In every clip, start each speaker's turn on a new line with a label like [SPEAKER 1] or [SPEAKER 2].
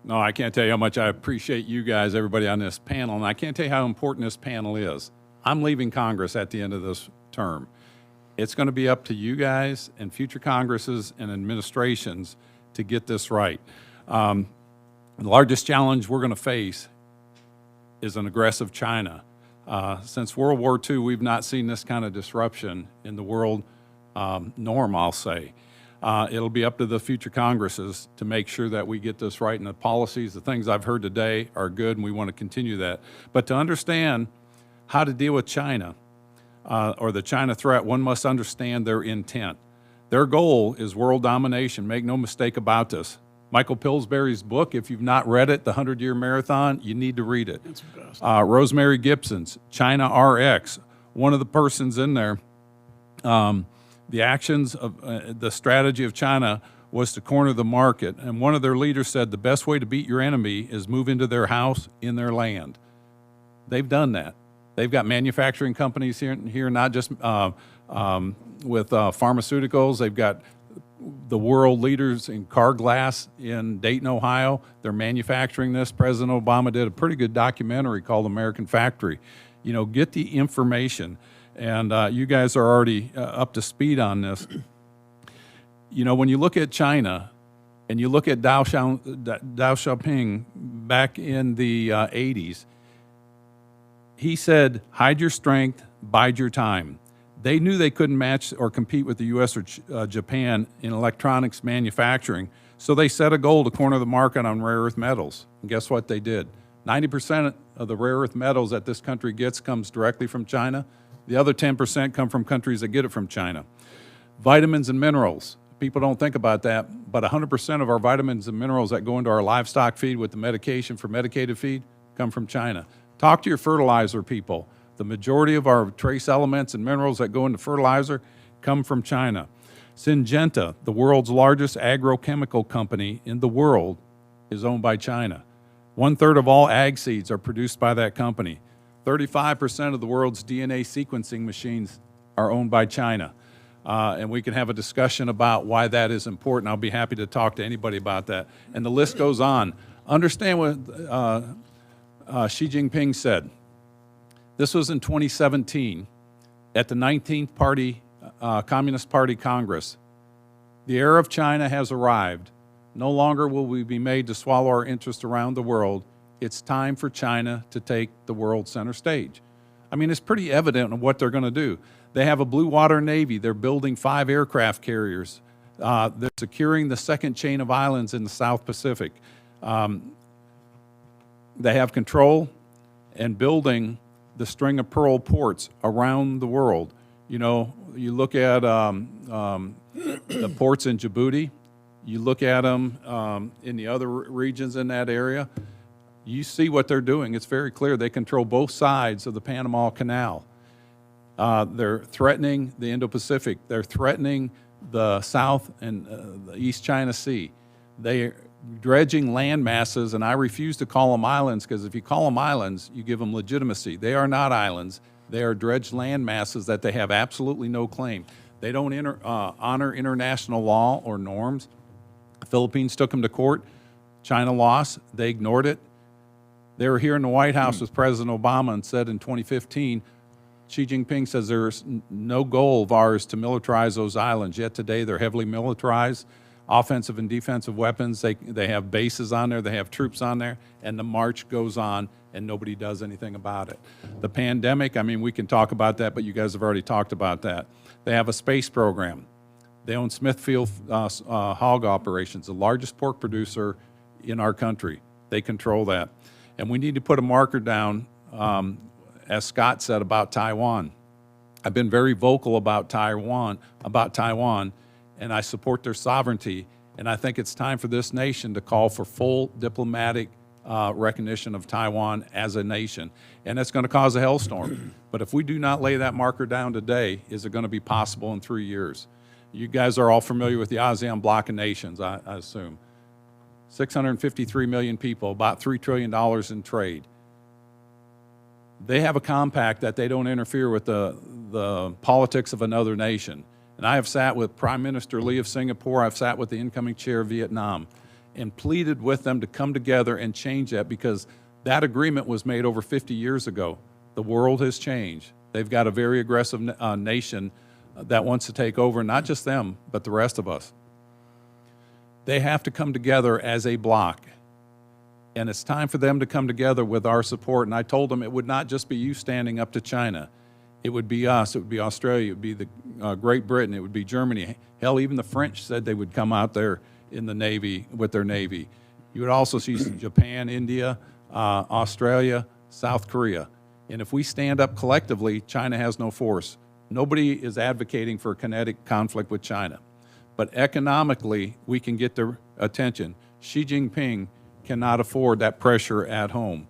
[SPEAKER 1] No, I can't tell you how much I appreciate you guys, everybody on this panel, and I can't tell you how important this panel is. I'm leaving Congress at the end of this term. It's going to be up to you guys and future Congresses and administrations to get this right. The largest challenge we're going to face is an aggressive China. Since World War II, we've not seen this kind of disruption in the world norm, I'll say. It'll be up to the future Congresses to make sure that we get this right, and the policies, the things I've heard today are good, and we want to continue that. But to understand how to deal with China, or the China threat, one must understand their intent. Their goal is world domination. Make no mistake about this. Michael Pillsbury's book, if you've not read it, The 100-Year Marathon, you need to read it.
[SPEAKER 2] It's best.
[SPEAKER 1] Rosemary Gibson's China RX, one of the persons in there, the actions of the strategy of China was to corner the market. And one of their leaders said the best way to beat your enemy is move into their house in their land. They've done that. They've got manufacturing companies here not just with pharmaceuticals. They've got the world leaders in car glass in Dayton, Ohio. They're manufacturing this. President Obama did a pretty good documentary called American Factory. You know, get the information. And you guys are already up to speed on this. You know, when you look at China and you look at Deng Xiaoping back in the 80s, he said, hide your strength, bide your time. They knew they couldn't match or compete with the U.S. or Japan in electronics manufacturing, so they set a goal to corner the market on rare earth metals. And guess what they did? 90% of the rare earth metals that this country gets comes directly from China. The other 10% come from countries that get it from China. Vitamins and minerals. People don't think about that, but 100% of our vitamins and minerals that go into our livestock feed with the medication for medicated feed come from China. Talk to your fertilizer people. The majority of our trace elements and minerals that go into fertilizer come from China. Syngenta, the world's largest agrochemical company in the world, is owned by China. 1/3 of all ag seeds are produced by that company. 35% of the world's DNA sequencing machines are owned by China. And we can have a discussion about why that is important. I'll be happy to talk to anybody about that. And the list goes on. Understand what Xi Jinping said. This was in 2017 at the 19th Communist Party Congress. The era of China has arrived. No longer will we be made to swallow our interest around the world. It's time for China to take the world center stage. I mean, it's pretty evident what they're going to do. They have a blue water navy. They're building 5 aircraft carriers. They're securing the second chain of islands in the South Pacific. They have control and building the string of pearl ports around the world. You know, you look at the ports in Djibouti, you look at them in the other regions in that area, you see what they're doing. It's very clear. They control both sides of the Panama Canal. They're threatening the Indo-Pacific. They're threatening the South and the East China Sea. They're dredging land masses, and I refuse to call them islands, because if you call them islands, you give them legitimacy. They are not islands. They are dredged land masses that they have absolutely no claim. They don't honor international law or norms. The Philippines took them to court. China lost. They ignored it. They were here in the White House with President Obama and said in 2015, Xi Jinping says there's no goal of ours to militarize those islands. Yet today they're heavily militarized. Offensive and defensive weapons, they have bases on there, they have troops on there, and the march goes on and nobody does anything about it. The pandemic, I mean, we can talk about that, but you guys have already talked about that. They have a space program. They own Smithfield hog operations, the largest pork producer in our country. They control that. And we need to put a marker down, as Scott said, about Taiwan. I've been very vocal about Taiwan, and I support their sovereignty. And I think it's time for this nation to call for full diplomatic recognition of Taiwan as a nation. And it's going to cause a hellstorm. But if we do not lay that marker down today, is it going to be possible in 3 years? You guys are all familiar with the ASEAN bloc of nations, I assume. 653 million people, about $3 trillion in trade. They have a compact that they don't interfere with the politics of another nation. And I have sat with Prime Minister Lee of Singapore. I've sat with the incoming chair of Vietnam. and pleaded with them to come together and change that, because that agreement was made over 50 years ago. The world has changed. They've got a very aggressive nation that wants to take over, not just them, but the rest of us. They have to come together as a bloc. And it's time for them to come together with our support. And I told them it would not just be you standing up to China. It would be us. It would be Australia. It would be the Great Britain. It would be Germany. Hell, even the French said they would come out there in the Navy with their Navy. You would also see Japan, India, Australia, South Korea. And if we stand up collectively, China has no force. Nobody is advocating for a kinetic conflict with China. But economically, we can get their attention. Xi Jinping cannot afford that pressure at home.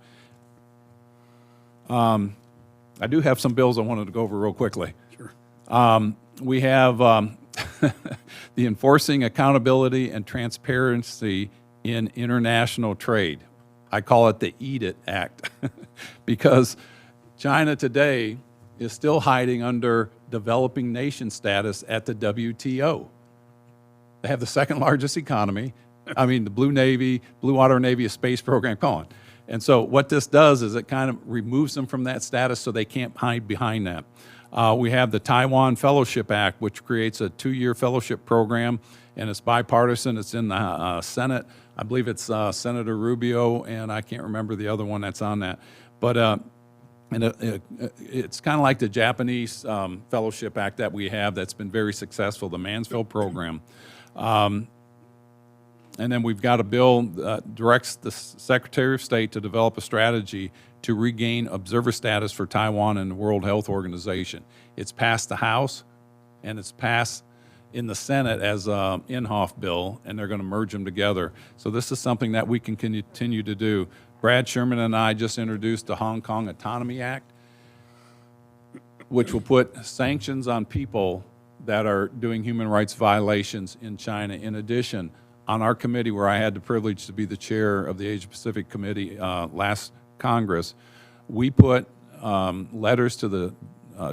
[SPEAKER 1] I do have some bills I wanted to go over real quickly.
[SPEAKER 2] Sure.
[SPEAKER 1] We have the Enforcing Accountability and Transparency in International Trade. I call it the Eat It Act because China today is still hiding under developing nation status at the WTO. They have the second largest economy. I mean, the Blue Water Navy, a space program, come on. And so what this does is it kind of removes them from that status so they can't hide behind that. We have the Taiwan Fellowship Act, which creates a 2-year fellowship program, and it's bipartisan. It's in the Senate. I believe it's Senator Rubio, and I can't remember the other one that's on that. But it's kind of like the Japanese Fellowship Act that we have that's been very successful, the Mansfield program. And then we've got a bill that directs the Secretary of State to develop a strategy to regain observer status for Taiwan in the World Health Organization. It's passed the House, and it's passed in the Senate as an Inhofe bill, and they're going to merge them together. So this is something that we can continue to do. Brad Sherman and I just introduced the Hong Kong Autonomy Act, which will put sanctions on people that are doing human rights violations in China. In addition, on our committee, where I had the privilege to be the chair of the Asia Pacific Committee last Congress, we put letters to the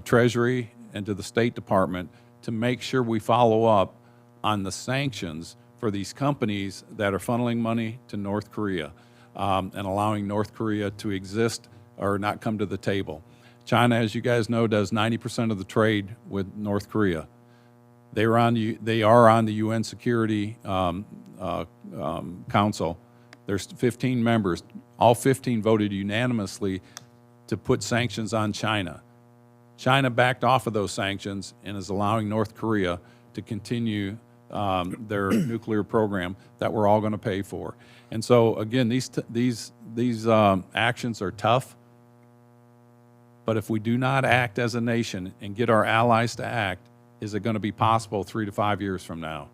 [SPEAKER 1] Treasury and to the State Department to make sure we follow up on the sanctions for these companies that are funneling money to North Korea and allowing North Korea to exist or not come to the table. China, as you guys know, does 90% of the trade with North Korea. They are on the UN Security Council. There's 15 members. All 15 voted unanimously to put sanctions on China. China backed off of those sanctions and is allowing North Korea to continue their nuclear program that we're all going to pay for. And so, again, these actions are tough. But if we do not act as a nation and get our allies to act, is it going to be possible 3 to 5 years from now?